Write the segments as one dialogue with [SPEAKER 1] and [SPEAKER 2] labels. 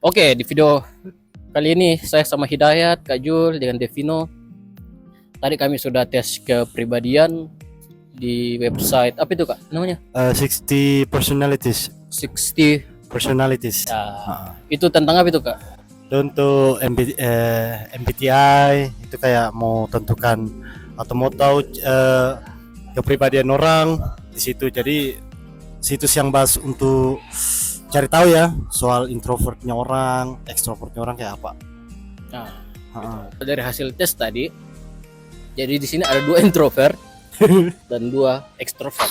[SPEAKER 1] Oke, di video kali ini saya sama Hidayat, Kak Jul, dengan Devino. Tadi kami sudah tes kepribadian di website apa itu Kak namanya?
[SPEAKER 2] 60 personalities.
[SPEAKER 1] 60.
[SPEAKER 2] Personalities.
[SPEAKER 1] Itu tentang apa itu Kak?
[SPEAKER 2] Untuk MBTI itu kayak mau tentukan atau mau tahu kepribadian orang di situ. Jadi situs yang bahas untuk cari tahu ya soal introvertnya orang, extrovertnya orang kayak apa.
[SPEAKER 1] Dari hasil tes tadi, jadi di sini ada 2 introvert dan 2 ekstrovert.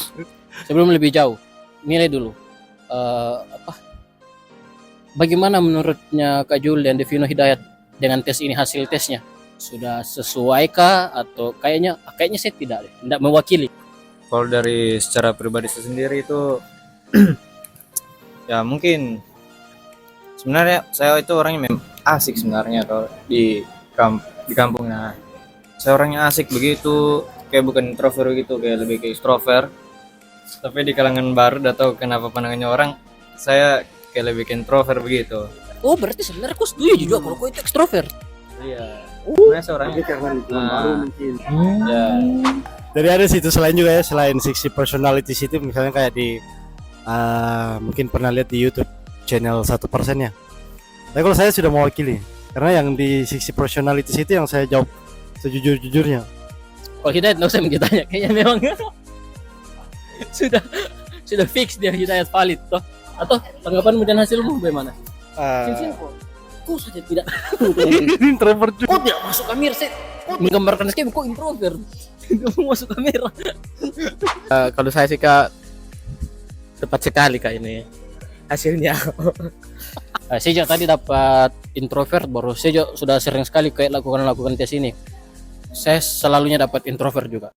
[SPEAKER 1] Sebelum lebih jauh, nilai dulu. Bagaimana menurutnya Kak Jul dan Devino Hidayat dengan tes ini, hasil tesnya? Sudah sesuaikah atau kayaknya saya tidak mewakili?
[SPEAKER 3] Kalau dari secara pribadi saya sendiri itu ya mungkin sebenarnya saya itu orangnya memang asik sebenarnya kalau di kampung. Nah, saya orangnya asik begitu, kayak bukan introvert gitu, kayak lebih ke extrovert. Tapi di kalangan baru udah tahu kenapa pandangannya orang, saya kayak lebih ke introvert begitu.
[SPEAKER 1] Oh, berarti sebenarnya aku setuju juga kalau kau itu ekstrovert.
[SPEAKER 3] Iya. Sebenarnya saya orangnya
[SPEAKER 2] Karena lingkungan baru mungkin.
[SPEAKER 3] ya.
[SPEAKER 2] Jadi ada situs lain juga ya selain 60 personalities itu, misalnya kayak di mungkin pernah lihat di YouTube channel 1% ya. Tapi kalau saya sudah mewakili, karena yang di 60 personalities itu yang saya jawab sejujur-jujurnya.
[SPEAKER 1] Kalau Hidayat nggak usah ditanya, kayaknya memang sudah fix dia Hidayat valid toh. Atau tanggapanmu dan hasilmu bagaimana? Kok saja tidak
[SPEAKER 2] Introvert juga.
[SPEAKER 1] kok tidak masuk kamera sih? Menggambarkan sekali kok introvert. Kamu masuk kamera. Kalau saya sih Kak, tepat sekali Kak ini hasilnya. Sejak tadi dapat introvert, baru sejak sudah sering sekali kayak lakukan tes ini. Saya selalunya dapat introvert juga.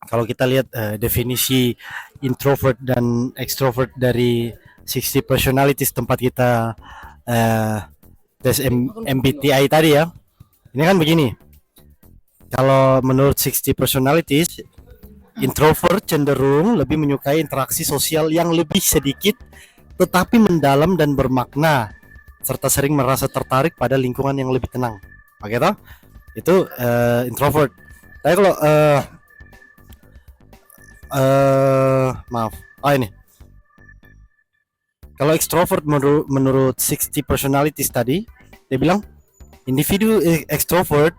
[SPEAKER 2] Kalau kita lihat definisi introvert dan extrovert dari 60 personalities tempat kita tes MBTI tadi ya. Ini kan begini. Kalau menurut 60 personalities, introvert cenderung lebih menyukai interaksi sosial yang lebih sedikit tetapi mendalam dan bermakna, serta sering merasa tertarik pada lingkungan yang lebih tenang. Oke toh? Itu introvert. Tapi kalau maaf. Ini. Kalau extrovert menurut 60 personalities tadi, dia bilang individu extrovert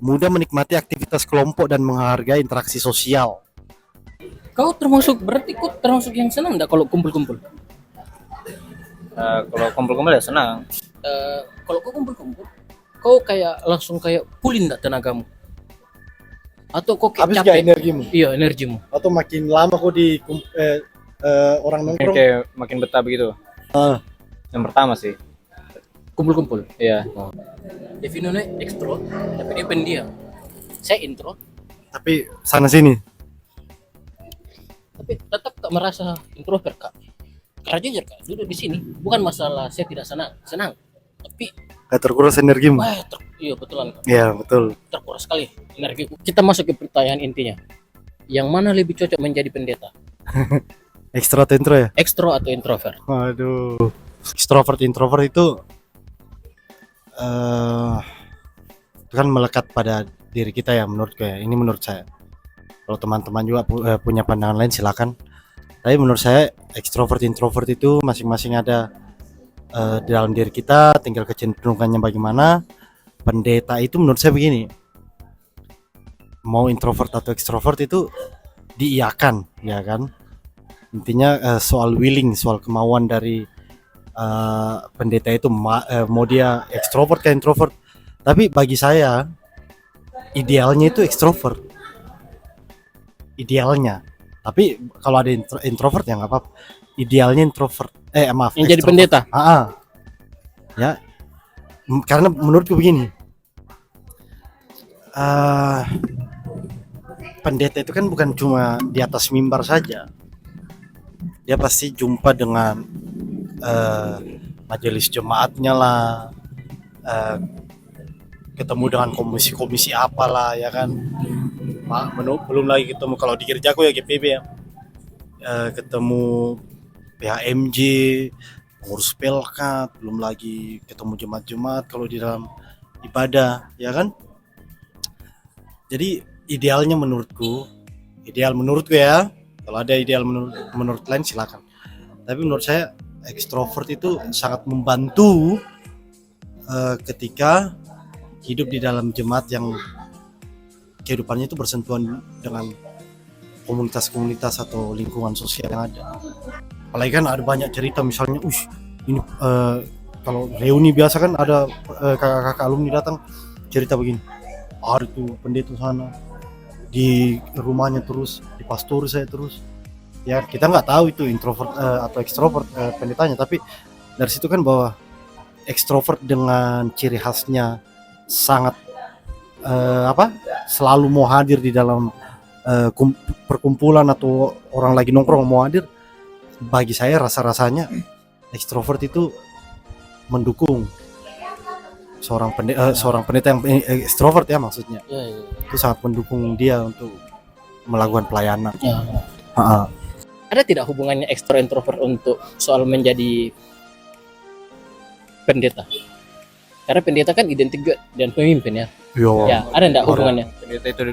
[SPEAKER 2] mudah menikmati aktivitas kelompok dan menghargai interaksi sosial.
[SPEAKER 1] Kau berarti kau termasuk yang senang enggak kalau kumpul-kumpul?
[SPEAKER 3] Kalau kumpul-kumpul ya senang.
[SPEAKER 1] Kalau kau kumpul-kumpul, kau kayak langsung kayak pulih enggak tenagamu? Atau kok kayak
[SPEAKER 2] Habis
[SPEAKER 1] capek?
[SPEAKER 2] gak energimu?
[SPEAKER 1] Iya, energimu.
[SPEAKER 2] Atau makin lama kok di orang
[SPEAKER 3] Mungkin
[SPEAKER 2] nongkrong?
[SPEAKER 3] kayak makin betah begitu. Yang pertama sih.
[SPEAKER 1] Kumpul-kumpul.
[SPEAKER 3] Iya.
[SPEAKER 1] Devino ini ekstro, tapi dia pendiam. Saya intro,
[SPEAKER 2] Tapi sana sini.
[SPEAKER 1] tapi tetap tak merasa introvert Kak. Karena jujur Kak, duduk di sini bukan masalah saya tidak senang, tapi
[SPEAKER 2] Gak terkuras energimu.
[SPEAKER 1] iya betulan Kak.
[SPEAKER 2] Iya betul.
[SPEAKER 1] Terkuras sekali energiku. Kita masuk ke pertanyaan intinya. Yang mana lebih cocok menjadi pendeta?
[SPEAKER 2] Ekstra atau intro ya?
[SPEAKER 1] Ekstro atau introvert?
[SPEAKER 2] Waduh. Extrovert introvert itu kan melekat pada diri kita ya menurut gue. Ini menurut saya. Kalau teman-teman juga punya pandangan lain silakan. Tapi menurut saya extrovert introvert itu masing-masing ada di dalam diri kita, tinggal kecenderungannya bagaimana. Pendeta itu menurut saya begini, mau introvert atau extrovert itu diiyakan, ya kan? Intinya soal willing, soal kemauan dari pendeta itu mau dia extrovert kayak introvert. Tapi bagi saya idealnya itu extrovert, idealnya. Tapi kalau ada introvert ya nggak apa-apa. Idealnya introvert. Maaf.
[SPEAKER 1] Yang jadi pendeta.
[SPEAKER 2] Ya. Karena menurutku begini. Pendeta itu kan bukan cuma di atas mimbar saja. Dia pasti jumpa dengan majelis jemaatnya lah, ketemu dengan komisi-komisi apalah ya kan. Belum lagi ketemu kalau di gerejaku ya GPB ya. ketemu PHMJ, pengurus pelkat, belum lagi ketemu jemaat-jemaat kalau di dalam ibadah, ya kan? Jadi idealnya ideal menurutku ya, kalau ada ideal menurut lain silakan. Tapi menurut saya ekstrovert itu sangat membantu ketika hidup di dalam jemaat yang kehidupannya itu bersentuhan dengan komunitas-komunitas atau lingkungan sosial yang ada. Apalagi kan ada banyak cerita misalnya, ini kalau reuni biasa kan ada kakak-kakak alumni datang cerita begini, ada tuh pendeta sana di rumahnya terus, di pastor saya terus. Ya kita nggak tahu itu introvert atau ekstrovert pendetanya, tapi dari situ kan bahwa ekstrovert dengan ciri khasnya sangat selalu mau hadir di dalam perkumpulan atau orang lagi nongkrong mau hadir. Bagi saya rasa-rasanya ekstrovert itu mendukung seorang pendeta yang ekstrovert ya maksudnya. Itu sangat mendukung dia untuk melakukan pelayanan.
[SPEAKER 1] Ada tidak hubungannya ekstro introvert untuk soal menjadi pendeta? Karena pendeta kan identik juga dengan pemimpin ya. Ya, ada enggak hubungannya?
[SPEAKER 3] Pendeta itu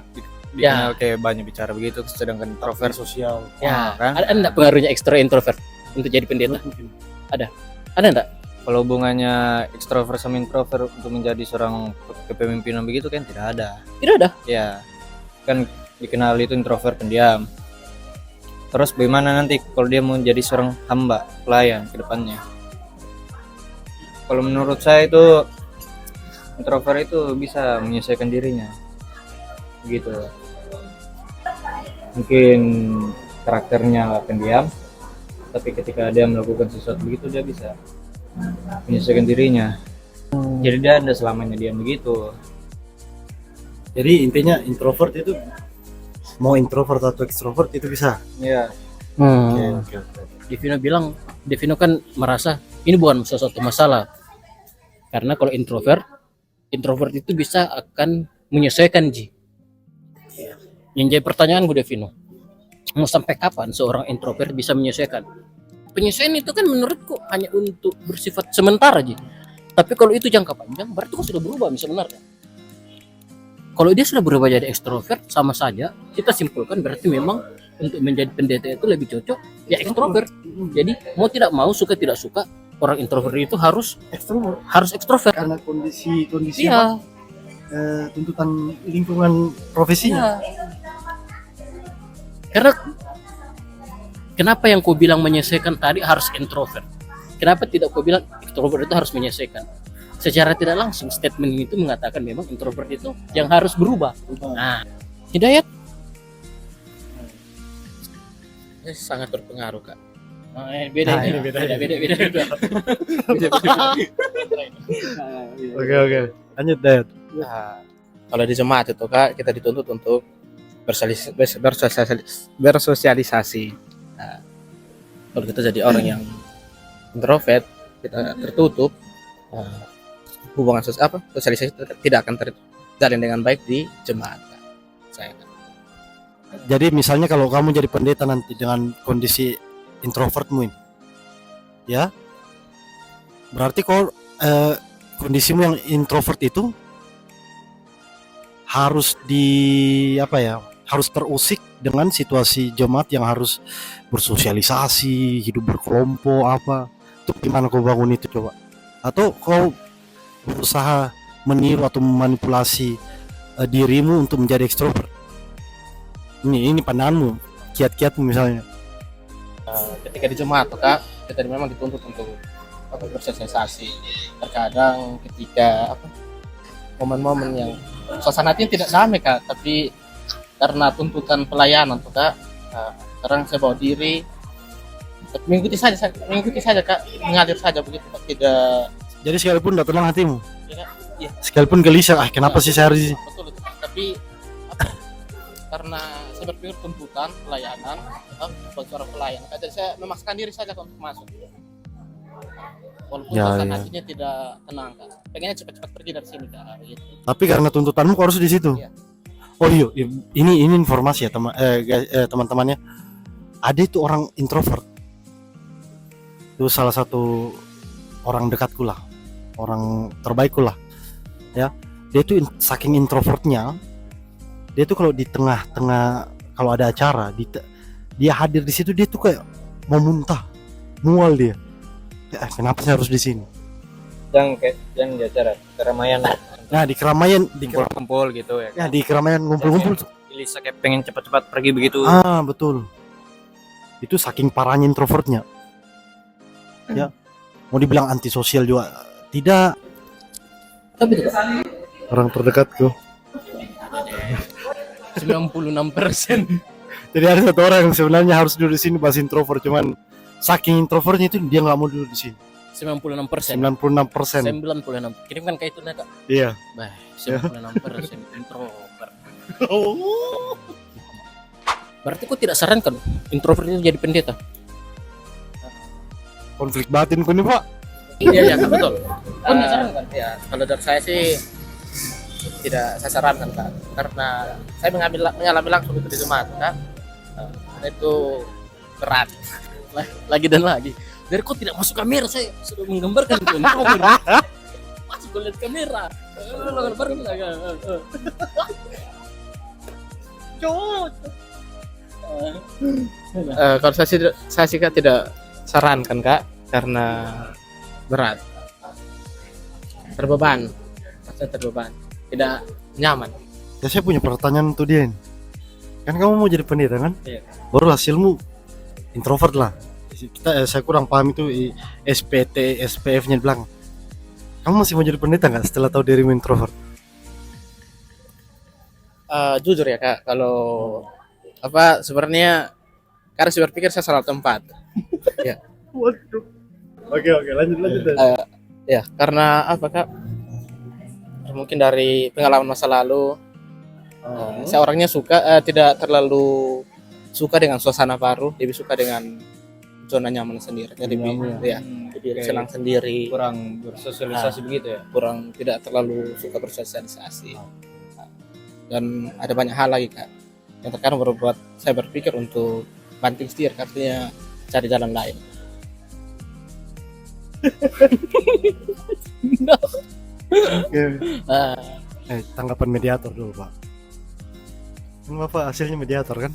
[SPEAKER 3] dikenal kayak banyak bicara begitu, sedangkan introvert
[SPEAKER 2] sosial.
[SPEAKER 1] Ya,
[SPEAKER 3] kan?
[SPEAKER 1] ada enggak pengaruhnya ekstro introvert untuk jadi pendeta? Ada enggak?
[SPEAKER 3] Kalau hubungannya ekstrovert sama introvert untuk menjadi seorang kepemimpinan begitu kan tidak ada.
[SPEAKER 1] Tidak ada.
[SPEAKER 3] Ya, kan dikenal itu introvert pendiam. Terus bagaimana nanti kalau dia mau jadi seorang hamba pelayan ke depannya? Kalau menurut saya itu introvert itu bisa menyelesaikan dirinya, gitu. Mungkin karakternya pendiam, tapi ketika dia melakukan sesuatu begitu dia bisa menyelesaikan dirinya. Jadi dia tidak selamanya diam begitu.
[SPEAKER 2] Jadi intinya introvert itu mau introvert atau ekstrovert itu bisa.
[SPEAKER 3] Ya.
[SPEAKER 2] Oke.
[SPEAKER 1] Devino kan merasa ini bukan sesuatu masalah. Karena kalau introvert itu bisa akan menyesuaikan Yang jadi pertanyaan gue Devino, mau sampai kapan seorang introvert bisa menyesuaikan? Penyesuaian itu kan menurutku hanya untuk bersifat sementara Tapi kalau itu jangka panjang, berarti kok sudah berubah sebenarnya. Kalau dia sudah berubah jadi ekstrovert, sama saja kita simpulkan berarti memang untuk menjadi pendeta itu lebih cocok ya ekstrovert. Jadi mau tidak mau, suka tidak suka, orang introvert itu harus ekstrovert.
[SPEAKER 2] Karena kondisi
[SPEAKER 1] Iya.
[SPEAKER 2] Tuntutan lingkungan profesinya.
[SPEAKER 1] Iya. Karena kenapa yang kau bilang menyesuaikan tadi harus introvert? Kenapa tidak kau bilang ekstrovert itu harus menyesuaikan? Secara tidak langsung statement itu mengatakan memang introvert itu yang harus berubah. Nah, Hidayat sangat berpengaruh Kak. Beda.
[SPEAKER 2] Oke. Lanjut Dayat.
[SPEAKER 1] Nah, kalau di jemaat itu Kak, kita dituntut untuk bersosialisasi. Nah, kalau kita jadi orang yang introvert, kita tertutup, hubungan sosialisasi tidak akan terjalin dengan baik di jemaat. Saya.
[SPEAKER 2] Jadi misalnya kalau kamu jadi pendeta nanti dengan kondisi introvertmu ini, ya, berarti kalau kondisimu yang introvert itu harus harus terusik dengan situasi jemaat yang harus bersosialisasi, hidup berkelompok itu gimana kau bangun itu coba? Atau kau berusaha meniru atau memanipulasi dirimu untuk menjadi ekstrovert? Ini pandanganmu, kiat-kiatmu misalnya.
[SPEAKER 1] Ketika di jemaat Kak, kita memang dituntut untuk bersosialisasi. Terkadang ketika momen-momen yang suasana hati tidak damai Kak, tapi karena tuntutan pelayanan Kak, sekarang saya bawa diri mengikuti saja Kak, mengalir saja begitu Kak, tidak.
[SPEAKER 2] Jadi sekalipun tidak tenang hatimu,
[SPEAKER 1] Ya.
[SPEAKER 2] sekalipun gelisah, kenapa sih saya harus
[SPEAKER 1] Betul. Tapi karena saya berpikir tuntutan pelayanan, sebagai seorang pelayan, jadi saya memaksakan diri saja untuk masuk. Walaupun suasana hatinya tidak tenang Kak, pengennya cepat-cepat pergi dari sini Kak. Gitu.
[SPEAKER 2] Tapi karena tuntutanmu kau harus di situ.
[SPEAKER 1] Iya.
[SPEAKER 2] Oh iya, ini informasi ya teman-temannya. ada itu orang introvert, itu salah satu orang dekatku lah, orang terbaikku lah ya. Dia tuh saking introvertnya, dia tuh kalau di tengah-tengah kalau ada acara dia hadir di situ, dia tuh kayak mau muntah, mual dia. Kenapa saya harus di sini?
[SPEAKER 3] yang di acara keramaian
[SPEAKER 2] Nah di keramaian,
[SPEAKER 3] kumpul gitu ya.
[SPEAKER 2] ya di keramaian ngumpul-ngumpul.
[SPEAKER 3] Lisa kayak pengen cepat-cepat pergi begitu.
[SPEAKER 2] Betul. Itu saking parahnya introvertnya. Ya, mau dibilang antisosial juga tidak.
[SPEAKER 1] Tapi tidak.
[SPEAKER 2] Orang terdekatku.
[SPEAKER 1] 96%.
[SPEAKER 2] Jadi ada satu orang yang sebenarnya harus duduk di sini pas introvert, cuman saking introvertnya itu dia nggak mau duduk di sini.
[SPEAKER 1] 96%.
[SPEAKER 2] 96%.
[SPEAKER 1] 96. Kirimkan ke itu Kak.
[SPEAKER 2] Iya.
[SPEAKER 1] Bah, 96% introvert. Berarti kok tidak sarankan introvert itu jadi pendeta?
[SPEAKER 2] Konflik batinku nih Pak.
[SPEAKER 1] Iya Kak, betul. Kok tidak sarankan? Ya, kalau dari saya sih tidak saya sarankan Kak, karena saya mengalami langsung itu di jemaat Kak. Itu berat. Lagi dan lagi. Dari kok tidak masuk kamera, saya sudah menggambarkan itu. Masuk lihat kamera. Kalau saya sih Kak tidak sarankan Kak, karena berat, terbeban, tidak nyaman.
[SPEAKER 2] Ya saya punya pertanyaan untuk dia. Kan kamu mau jadi pendeta kan?
[SPEAKER 1] Iya.
[SPEAKER 2] Baru hasilmu introvert lah. Saya kurang paham itu SPT, SPF-nya bilang. Kamu masih mau jadi pendeta nggak setelah tahu dirimu introvert?
[SPEAKER 1] Jujur ya Kak, kalau sebenarnya karena saya berpikir saya salah tempat. Ya.
[SPEAKER 2] Waduh. Oke, lanjut.
[SPEAKER 1] Ya, karena Kak? Mungkin dari pengalaman masa lalu, saya orangnya tidak terlalu suka dengan suasana baru, lebih suka dengan zona nyaman sendiri. Jadi lebih senang sendiri,
[SPEAKER 3] Kurang bersosialisasi begitu ya.
[SPEAKER 1] kurang tidak terlalu suka bersosialisasi. Dan ada banyak hal lagi Kak yang terkadang membuat saya berpikir untuk banting setir, artinya cari jalan lain.
[SPEAKER 2] Tanggapan mediator dulu Pak. Kan Bapak hasilnya mediator kan?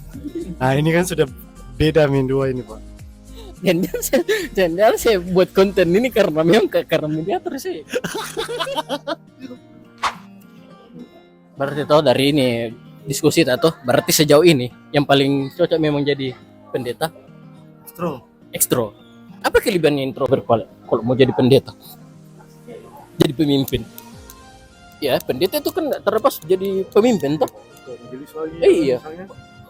[SPEAKER 2] Nah ini kan sudah beda min dua ini Pak.
[SPEAKER 1] Jangan saya buat konten ini karena memang karena mediator sih. Berarti tahu dari ini diskusi atau berarti sejauh ini yang paling cocok memang jadi pendeta ekstro. Apa kelebihannya introvert kalau mau jadi pendeta? Jadi pemimpin. Ya, pendeta itu kan terlepas jadi pemimpin toh. Iya.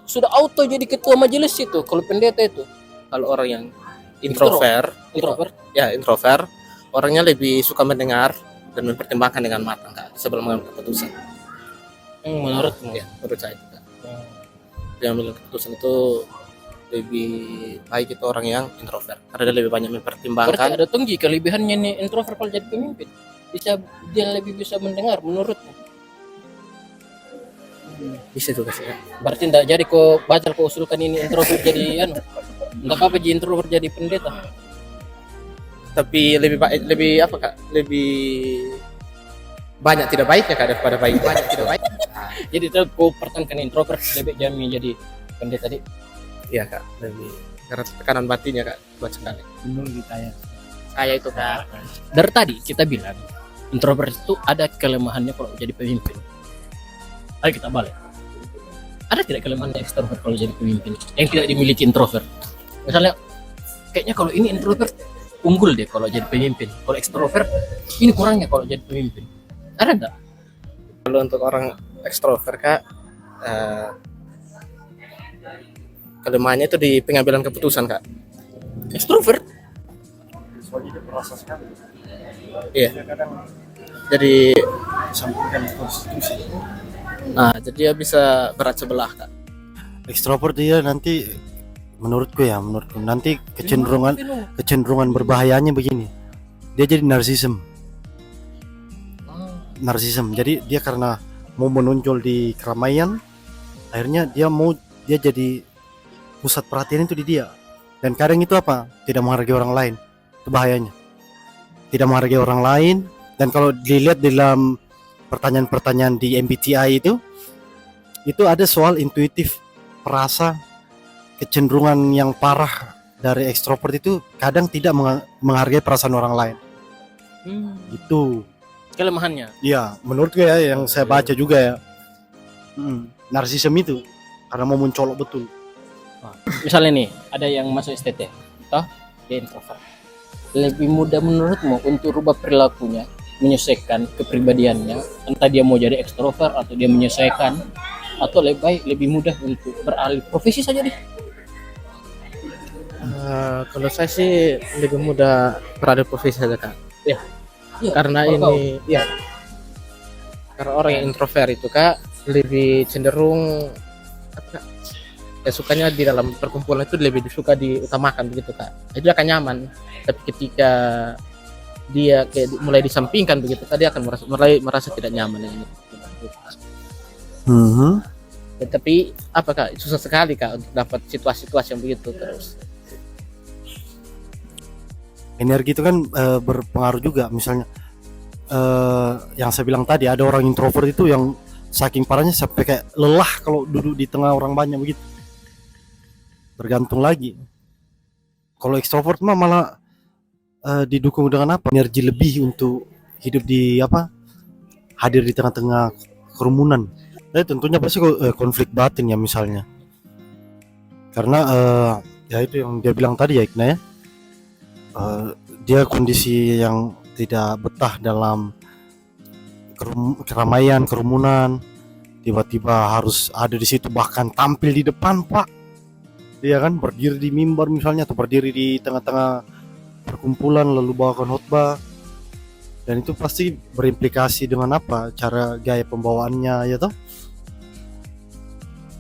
[SPEAKER 1] Sudah auto jadi ketua majelis itu kalau pendeta itu. Kalau orang yang introvert, orangnya lebih suka mendengar dan mempertimbangkan dengan matang Kak, sebelum mengambil keputusan. Menurutmu? Ya, menurut saya juga. Yang mengambil keputusan itu lebih baik itu orang yang introvert karena dia lebih banyak mempertimbangkan. Berarti ada tinggi kelebihannya nih introvert kalau jadi pemimpin. Dia lebih bisa mendengar menurutmu? Bisa juga sih. Berarti enggak jadi kok baca kok usulkan ini introvert jadi enggak apa-apa jadi introvert jadi pendeta. Tapi lebih Kak? Lebih banyak tidak baiknya Kak daripada banyak tidak baik. Jadi itu kok pertahankan introvert lebih jamin jadi pendeta tadi. Iya Kak, lebih karena tekanan batinnya Kak buat sekali.
[SPEAKER 2] Menurut
[SPEAKER 1] Saya itu Kak. Dari tadi kita bilang introvert itu ada kelemahannya kalau jadi pemimpin. Ayo kita balik. Ada tidak kelemahan ekstrovert kalau jadi pemimpin yang tidak dimiliki introvert? Misalnya, kayaknya kalau ini introvert unggul deh kalau jadi pemimpin. Kalau ekstrovert ini kurangnya kalau jadi pemimpin. Ada nggak? Kalau untuk orang ekstrovert Kak, kelemahannya itu di pengambilan keputusan Kak. Ekstrovert? Iya. Jadi
[SPEAKER 2] sampaikan konstitusi.
[SPEAKER 1] Nah, jadi dia bisa berat sebelah Kak.
[SPEAKER 2] Ekstrovert dia nanti menurutku nanti kecenderungan berbahayanya begini. Dia jadi narsisme. Jadi dia karena mau menonjol di keramaian, akhirnya dia jadi pusat perhatian itu di dia. Dan kadang itu apa? Tidak menghargai orang lain. Itu bahayanya. Tidak menghargai orang lain. Dan kalau dilihat dalam pertanyaan-pertanyaan di MBTI itu ada soal intuitif, perasa, kecenderungan yang parah dari ekstrovert itu kadang tidak menghargai perasaan orang lain. Itu
[SPEAKER 1] Kelemahannya.
[SPEAKER 2] iya, menurutku ya yang saya baca juga ya. Narsisme itu karena mau mencolok betul.
[SPEAKER 1] Misalnya nih, ada yang masuk STT, toh dia introvert. Lebih mudah menurutmu untuk rubah perilakunya, menyesuaikan kepribadiannya, entah dia mau jadi ekstrovert atau dia menyesuaikan, atau lebih baik lebih mudah untuk beralih profesi saja deh?
[SPEAKER 4] Kalau saya sih lebih mudah beralih profesi saja kak.
[SPEAKER 1] Iya,
[SPEAKER 4] Karena
[SPEAKER 1] kalau
[SPEAKER 4] ini ya karena orang yang introvert itu kak lebih cenderung apa, ya sukanya di dalam perkumpulan itu lebih suka diutamakan begitu kak. Itu akan nyaman. Tapi ketika dia kayak mulai disampingkan begitu kak, dia akan mulai merasa tidak nyaman dengan itu. Ya, tapi apa kak, susah sekali kak untuk dapat situasi-situasi yang begitu terus.
[SPEAKER 2] Energi itu kan berpengaruh juga. Misalnya yang saya bilang tadi, ada orang introvert itu yang saking parahnya sampai kayak lelah kalau duduk di tengah orang banyak begitu. Bergantung lagi. Kalau ekstrovert mah malah didukung dengan apa? Energi lebih untuk hidup di apa? Hadir di tengah-tengah kerumunan. Tapi tentunya pasti konflik batin ya misalnya. Karena ya itu yang dia bilang tadi ya Ikna ya. Dia kondisi yang tidak betah dalam keramaian, kerumunan, tiba-tiba harus ada di situ, bahkan tampil di depan pak, dia kan berdiri di mimbar misalnya atau berdiri di tengah-tengah perkumpulan lalu bawakan khotbah, dan itu pasti berimplikasi dengan apa, cara gaya pembawaannya ya toh.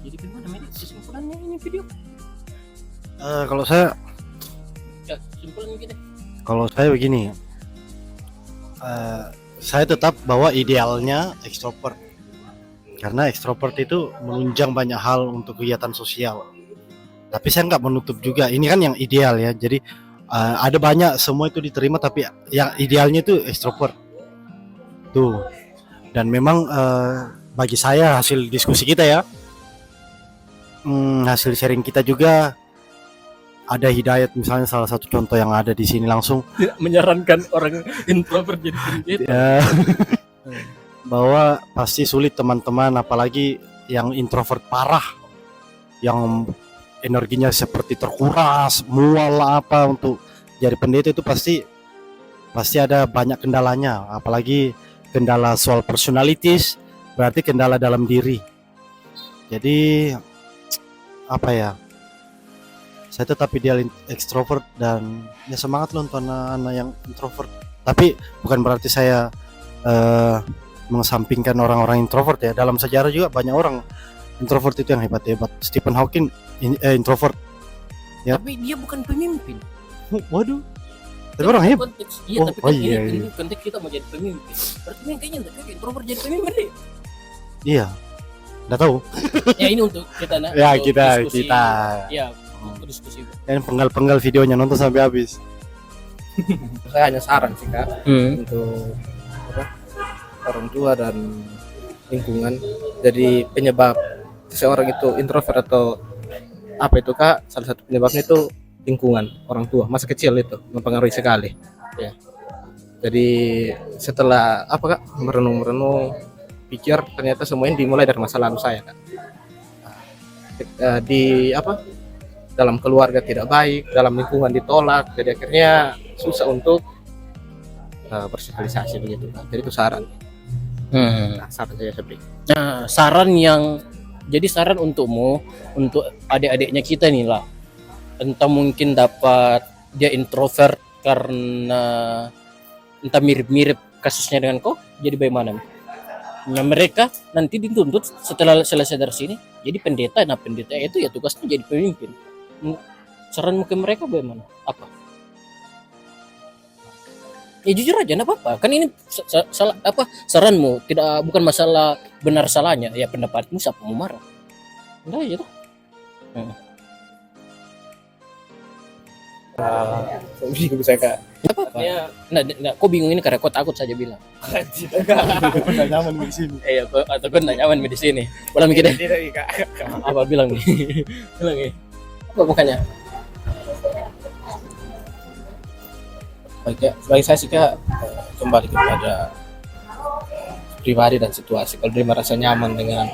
[SPEAKER 1] Jadi gimana men? Kesimpulannya ini video?
[SPEAKER 2] Kalau saya
[SPEAKER 1] Ya, kesimpulan gini.
[SPEAKER 2] Kalau saya begini, saya tetap bahwa idealnya ekstrovert, karena ekstrovert itu menunjang banyak hal untuk kegiatan sosial. Tapi saya nggak menutup juga, ini kan yang ideal ya. Jadi ada banyak semua itu diterima, tapi yang idealnya itu ekstrovert. Tuh. Dan memang bagi saya hasil diskusi kita ya, hasil sharing kita juga. Ada Hidayat misalnya, salah satu contoh yang ada di sini langsung
[SPEAKER 1] Tidak menyarankan orang introvert jadi pendeta.
[SPEAKER 2] ya, bahwa pasti sulit teman-teman, apalagi yang introvert parah, yang energinya seperti terkuras, mual lah apa untuk jadi pendeta, itu pasti ada banyak kendalanya, apalagi kendala soal personalities, berarti kendala dalam diri. Jadi apa ya, saya tetap ideal ekstrovert, dan ya semangat loh untuk anak-anak yang introvert. Tapi bukan berarti saya mengesampingkan orang-orang introvert ya. Dalam sejarah juga banyak orang introvert itu yang hebat-hebat. Stephen Hawking introvert. Ya.
[SPEAKER 1] Tapi dia bukan pemimpin.
[SPEAKER 2] Waduh. Tapi orang hebat.
[SPEAKER 1] Konteks, iya,
[SPEAKER 2] Oh,
[SPEAKER 1] tapi kan
[SPEAKER 2] iya,
[SPEAKER 1] ini
[SPEAKER 2] iya.
[SPEAKER 1] konteks kita mau jadi pemimpin. Berarti kan kayaknya enggak cocok introvert jadi pemimpin deh.
[SPEAKER 2] Iya. Nggak tahu.
[SPEAKER 1] Ya ini untuk kita
[SPEAKER 2] Ya
[SPEAKER 1] untuk
[SPEAKER 2] kita.
[SPEAKER 1] Ya, untuk diskusi.
[SPEAKER 2] Dan penggal-penggal videonya, nonton sampai habis.
[SPEAKER 4] Saya hanya saran sih kak untuk apa, orang tua dan lingkungan. Jadi penyebab seseorang itu introvert atau apa itu kak, salah satu penyebabnya itu lingkungan, orang tua masa kecil itu mempengaruhi sekali ya. Jadi setelah apa kak merenung pikir, ternyata semuanya dimulai dari masa lalu saya kak. Di apa, dalam keluarga tidak baik, dalam lingkungan ditolak, jadi akhirnya susah untuk bersosialisasi begitu kak. Jadi itu saran. Nah, saran saya seperti itu.
[SPEAKER 1] Nah, saran untukmu, untuk adik-adiknya kita nih lah. Entah mungkin dapat dia introvert karena entah mirip-mirip kasusnya dengan kau, jadi bagaimana? Nah, mereka nanti dituntut setelah selesai dari sini jadi pendeta. Nah, pendeta itu ya tugasnya jadi pemimpin. Saranmu ke mereka bagaimana? Apa? Ya jujur aja, enggak apa-apa. Kan ini salah apa saranmu, bukan masalah benar salahnya. Ya pendapatmu, siapa mau marah? Enggak aja tuh.
[SPEAKER 4] Bingung saya kak. Ya, nah, kok bingung ini karena kau takut saja bilang.
[SPEAKER 2] Nggak nyaman di sini.
[SPEAKER 4] Iya, atau kau nggak nyaman di sini. Boleh mikir deh.
[SPEAKER 3] Tidak, Kak.
[SPEAKER 4] Apa bilang nih? Bilang nih. Apa bukannya? Bagi saya sih kak, kembali kepada pribadi dan situasi. Kalau dia merasa nyaman dengan,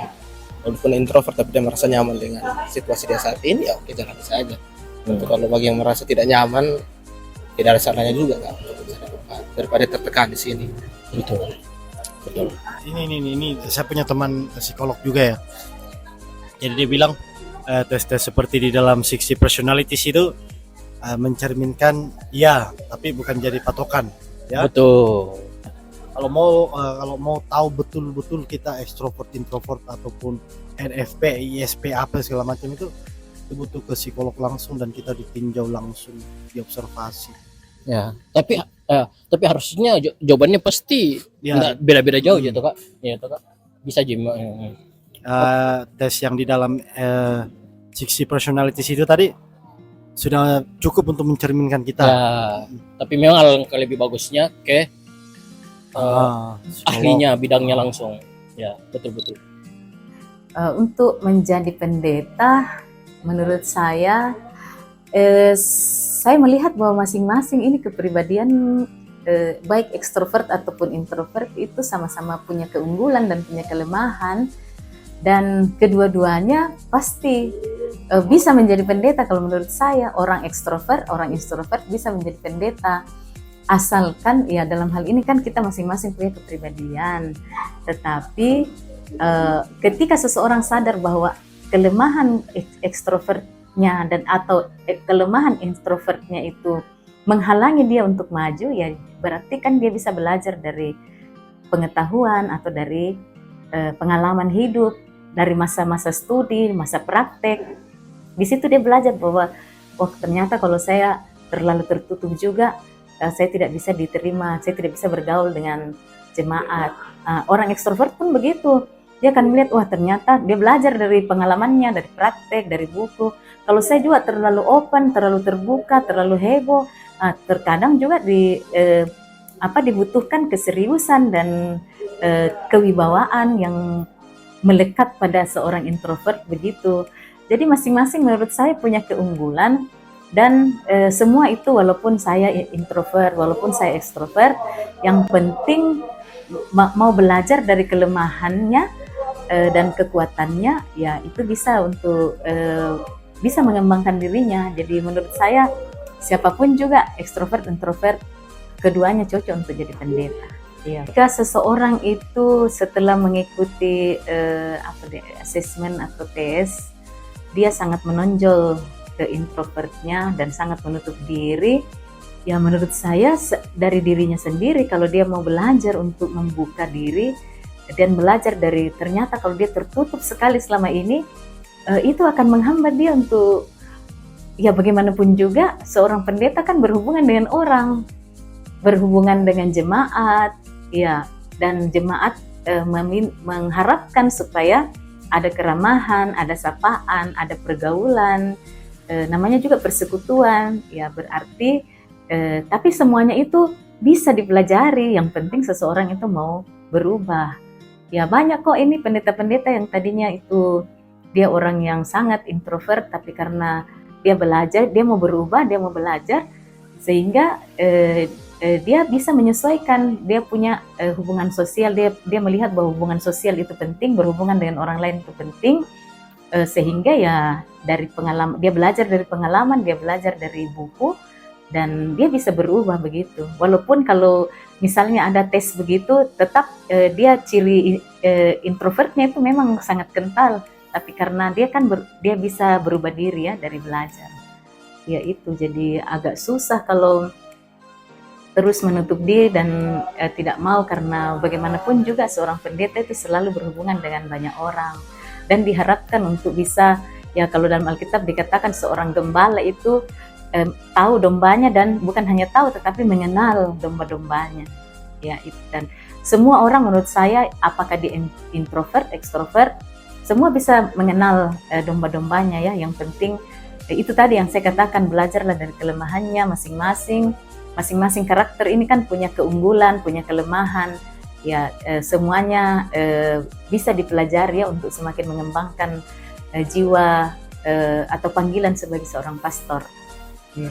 [SPEAKER 4] walaupun introvert tapi dia merasa nyaman dengan situasi dia saat ini, ya oke, jalani saja. Tapi kalau bagi yang merasa tidak nyaman, tidak ada salahnya juga kak untuk bisa dilakukan, daripada tertekan di sini. Betul.
[SPEAKER 2] Ini saya punya teman psikolog juga ya. Jadi dia bilang tes-tes seperti di dalam 60 personalities itu mencerminkan ya, tapi bukan jadi patokan ya.
[SPEAKER 4] Betul.
[SPEAKER 2] Kalau mau tahu betul-betul kita ekstrovert, introvert ataupun NFP, ISP apa segala macam itu butuh ke psikolog langsung dan kita ditinjau langsung, diobservasi.
[SPEAKER 4] Ya, tapi harusnya jawabannya pasti
[SPEAKER 2] Ya.
[SPEAKER 4] nggak beda-beda jauh gitu kak. Iya tuh kak. Bisa Jim.
[SPEAKER 2] Tes yang di dalam 60 personalities itu tadi sudah cukup untuk mencerminkan kita.
[SPEAKER 4] Ya, tapi memang alangkah lebih bagusnya ke
[SPEAKER 2] Psikolog.
[SPEAKER 4] ahlinya, bidangnya langsung. Ya, betul-betul.
[SPEAKER 5] Untuk menjadi pendeta, menurut saya melihat bahwa masing-masing ini kepribadian baik ekstrovert ataupun introvert itu sama-sama punya keunggulan dan punya kelemahan, dan kedua-duanya pasti bisa menjadi pendeta. Kalau menurut saya, orang ekstrovert, orang introvert bisa menjadi pendeta, asalkan ya dalam hal ini kan kita masing-masing punya kepribadian. Tetapi ketika seseorang sadar bahwa kelemahan ekstrovertnya dan atau kelemahan introvertnya itu menghalangi dia untuk maju, ya berarti kan dia bisa belajar dari pengetahuan atau dari pengalaman hidup, dari masa-masa studi, masa praktek. Di situ dia belajar bahwa ternyata kalau saya terlalu tertutup juga, saya tidak bisa diterima, saya tidak bisa bergaul dengan jemaat. Orang ekstrovert pun begitu. Dia akan melihat, wah ternyata dia belajar dari pengalamannya, dari praktek, dari buku. Kalau saya juga terlalu open, terlalu terbuka, terlalu heboh, terkadang juga dibutuhkan keseriusan dan kewibawaan yang melekat pada seorang introvert begitu. Jadi masing-masing menurut saya punya keunggulan, dan semua itu walaupun saya introvert, walaupun saya ekstrovert, yang penting mau belajar dari kelemahannya dan kekuatannya, ya itu bisa untuk bisa mengembangkan dirinya. Jadi menurut saya siapapun juga ekstrovert, introvert, keduanya cocok untuk jadi pendeta. Ya. Jika seseorang itu setelah mengikuti asesmen atau tes, dia sangat menonjol ke introvertnya dan sangat menutup diri, ya menurut saya dari dirinya sendiri, kalau dia mau belajar untuk membuka diri dan belajar dari ternyata kalau dia tertutup sekali selama ini, itu akan menghambat dia untuk, ya bagaimanapun juga seorang pendeta kan berhubungan dengan orang, berhubungan dengan jemaat, ya, dan jemaat mengharapkan supaya ada keramahan, ada sapaan, ada pergaulan, namanya juga persekutuan, ya berarti tapi semuanya itu bisa dipelajari, yang penting seseorang itu mau berubah. Ya banyak kok ini pendeta-pendeta yang tadinya itu dia orang yang sangat introvert, tapi karena dia belajar, dia mau berubah, dia mau belajar, sehingga dia bisa menyesuaikan, dia punya hubungan sosial, dia melihat bahwa hubungan sosial itu penting, berhubungan dengan orang lain itu penting, sehingga ya dari pengalaman, dia belajar dari pengalaman, dia belajar dari buku, dan dia bisa berubah begitu. Walaupun kalau misalnya ada tes begitu, tetap dia ciri introvertnya itu memang sangat kental, tapi karena dia kan dia bisa berubah diri ya dari belajar. Ya itu jadi agak susah kalau terus menutup diri dan tidak mau, karena bagaimanapun juga seorang pendeta itu selalu berhubungan dengan banyak orang dan diharapkan untuk bisa, ya kalau dalam Alkitab dikatakan seorang gembala itu tahu dombanya, dan bukan hanya tahu tetapi mengenal domba-dombanya. Ya itu, dan semua orang menurut saya apakah di introvert, ekstrovert, semua bisa mengenal domba-dombanya ya. Yang penting itu tadi yang saya katakan, belajarlah dari kelemahannya masing-masing. Masing-masing karakter ini kan punya keunggulan, punya kelemahan. Ya, semuanya bisa dipelajari ya untuk semakin mengembangkan jiwa atau panggilan sebagai seorang pastor.
[SPEAKER 4] Ya.